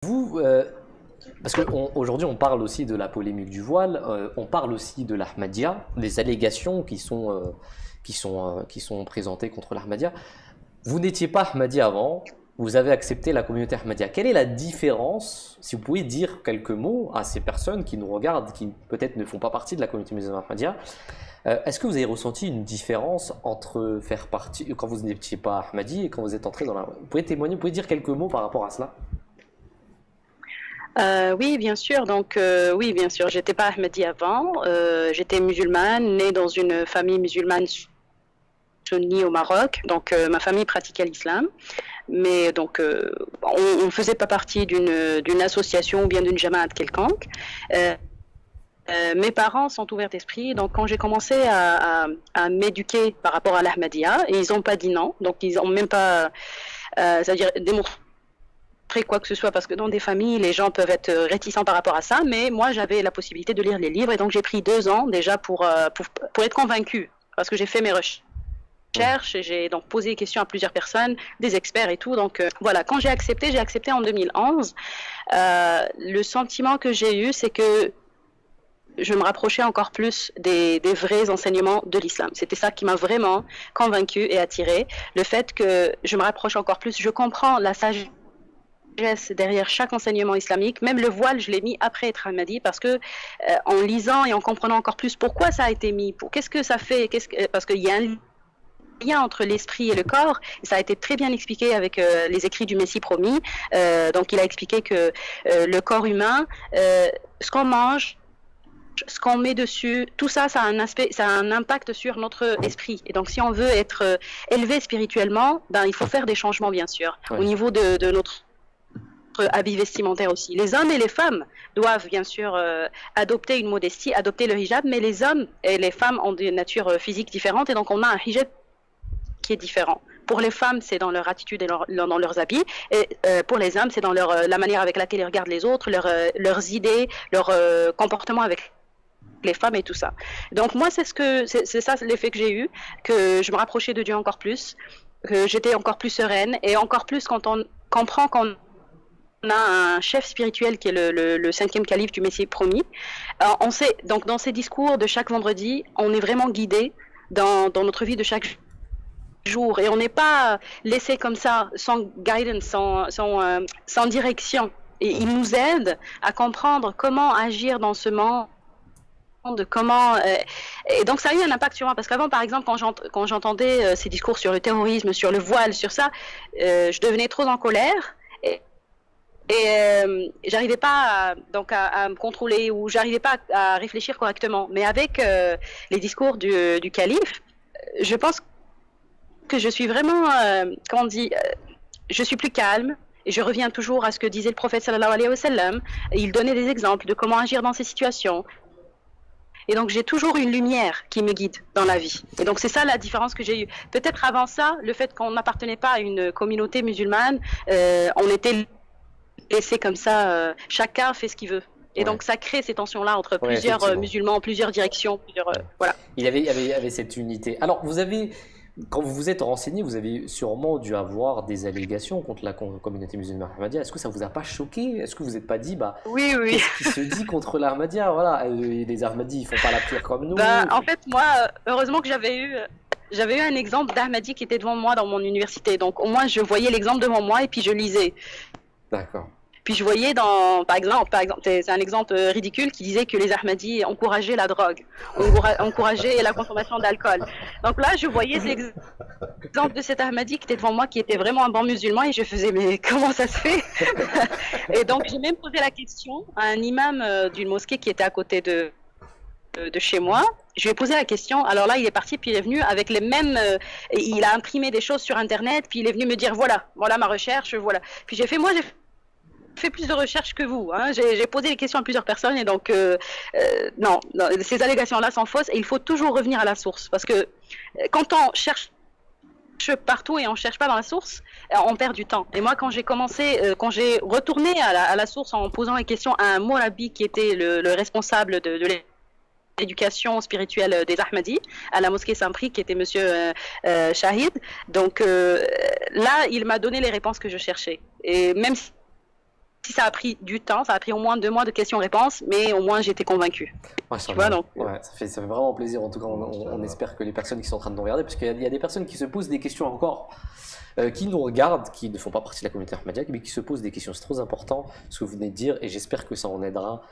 Vous, parce qu'aujourd'hui on parle aussi de la polémique du voile, on parle aussi de l'Ahmadiyya, des allégations qui sont présentées contre l'Ahmadiyya. Vous n'étiez pas Ahmadi avant, vous avez accepté la communauté Ahmadiyya. Quelle est la différence, si vous pouvez dire quelques mots à ces personnes qui nous regardent, qui peut-être ne font pas partie de la communauté musulmane Ahmadiyya, est-ce que vous avez ressenti une différence entre faire partie, quand vous n'étiez pas Ahmadi et quand vous êtes entré dans la... Vous pouvez témoigner, vous pouvez dire quelques mots par rapport à cela? Oui, bien sûr. Donc, oui, bien sûr. J'étais pas Ahmadi avant. J'étais musulmane, née dans une famille musulmane sunnie au Maroc. Donc, ma famille pratiquait l'islam. Mais donc, on ne faisait pas partie d'une association ou bien d'une jamaat quelconque. Euh, Mes parents sont ouverts d'esprit. Donc, quand j'ai commencé à m'éduquer par rapport à l'Ahmadiyya, ils n'ont pas dit non. Donc, ils n'ont même pas, c'est-à-dire démontré quoi que ce soit, parce que dans des familles, les gens peuvent être réticents par rapport à ça, mais moi, j'avais la possibilité de lire les livres, et donc j'ai pris 2 ans déjà pour être convaincue, parce que j'ai fait mes recherches, et j'ai donc posé des questions à plusieurs personnes, des experts et tout, donc voilà, quand j'ai accepté en 2011. Le sentiment que j'ai eu, c'est que je me rapprochais encore plus des vrais enseignements de l'islam. C'était ça qui m'a vraiment convaincue et attirée, le fait que je me rapproche encore plus, je comprends la sagesse derrière chaque enseignement islamique. Même le voile, je l'ai mis après être Ahmadi, parce que en lisant et en comprenant encore plus pourquoi ça a été mis, qu'est-ce que ça fait, parce qu'il y a un lien entre l'esprit et le corps, et ça a été très bien expliqué avec les écrits du Messie promis. Donc il a expliqué que le corps humain, ce qu'on mange, ce qu'on met dessus, tout ça, ça a un impact sur notre esprit. Et donc, si on veut être élevé spirituellement, ben, il faut faire des changements, bien sûr, au Ouais. niveau de notre habits vestimentaires aussi. Les hommes et les femmes doivent bien sûr adopter une modestie, adopter le hijab, mais les hommes et les femmes ont des natures physiques différentes, et donc on a un hijab qui est différent. Pour les femmes, c'est dans leur attitude et dans leurs habits, et pour les hommes, c'est dans la manière avec laquelle ils regardent les autres, leurs idées, leur comportement avec les femmes et tout ça. Donc moi, c'est ça l'effet que j'ai eu, que je me rapprochais de Dieu encore plus, que j'étais encore plus sereine, et encore plus quand on comprend qu'on a un chef spirituel qui est le cinquième calife du Messie promis. On sait, donc dans ces discours de chaque vendredi, on est vraiment guidé dans notre vie de chaque jour, et on n'est pas laissé comme ça, sans guidance, sans direction. Et il nous aide à comprendre comment agir dans ce monde, comment et donc ça a eu un impact sur moi, parce qu'avant, par exemple, quand j'entendais ces discours sur le terrorisme, sur le voile, sur ça, je devenais trop en colère, et j'arrivais pas à me contrôler, ou j'arrivais pas à réfléchir correctement. Mais avec les discours du calife, je pense que je suis vraiment, comment on dit, je suis plus calme. Et je reviens toujours à ce que disait le prophète sallallahu alayhi wa sallam. Il donnait des exemples de comment agir dans ces situations. Et donc j'ai toujours une lumière qui me guide dans la vie. Et donc c'est ça la différence que j'ai eue. Peut-être avant ça, le fait qu'on n'appartenait pas à une communauté musulmane, on était laissé comme ça, chacun fait ce qu'il veut. Et Ouais. donc ça crée ces tensions-là entre Ouais, plusieurs effectivement. musulmans, plusieurs directions, voilà. Il y avait cette unité. Alors, quand vous vous êtes renseigné, vous avez sûrement dû avoir des allégations contre la communauté musulmane Ahmadiyya. Est-ce que ça vous a pas choqué? Est-ce que vous n'êtes pas dit, bah, Oui, oui. qu'est-ce qui se dit contre l'Ahmadiyya? Voilà, les Ahmadis, ils font pas la prière comme nous. Ben, en fait, moi, heureusement que j'avais eu un exemple d'Ahmadi qui était devant moi dans mon université. Donc au moins, je voyais l'exemple devant moi, et puis je lisais. D'accord. Puis je voyais par exemple, c'est un exemple ridicule qui disait que les Ahmadis encourageaient la drogue, encourageaient la consommation d'alcool. Donc là, je voyais cet exemple de cet Ahmadi qui était devant moi, qui était vraiment un bon musulman, et je faisais, mais comment ça se fait? Et donc j'ai même posé la question à un imam d'une mosquée qui était à côté de chez moi. Je lui ai posé la question. Alors là, il est parti, puis il est venu avec les mêmes. Il a imprimé des choses sur Internet, puis il est venu me dire, voilà ma recherche, voilà. Puis j'ai fait, moi, j'ai fait plus de recherches que vous, hein. J'ai posé des questions à plusieurs personnes, et donc non, ces allégations-là sont fausses, et il faut toujours revenir à la source, parce que quand on cherche partout et on cherche pas dans la source, on perd du temps. Et moi, quand j'ai retourné à la source en posant les questions à un Morabi qui était le responsable de l'éducation spirituelle des Ahmadis à la mosquée Saint-Prix, qui était monsieur Shahid. Donc là, il m'a donné les réponses que je cherchais. Et même si ça a pris du temps, ça a pris au moins 2 mois de questions-réponses, mais au moins j'étais convaincue. Tu vois, donc. Ouais, ça fait vraiment plaisir. En tout cas, on espère que les personnes qui sont en train de nous regarder, parce qu'il y a des personnes qui se posent des questions encore, qui nous regardent, qui ne font pas partie de la communauté Ahmadiyya, mais qui se posent des questions. C'est trop important ce que vous venez de dire, et j'espère que ça en aidera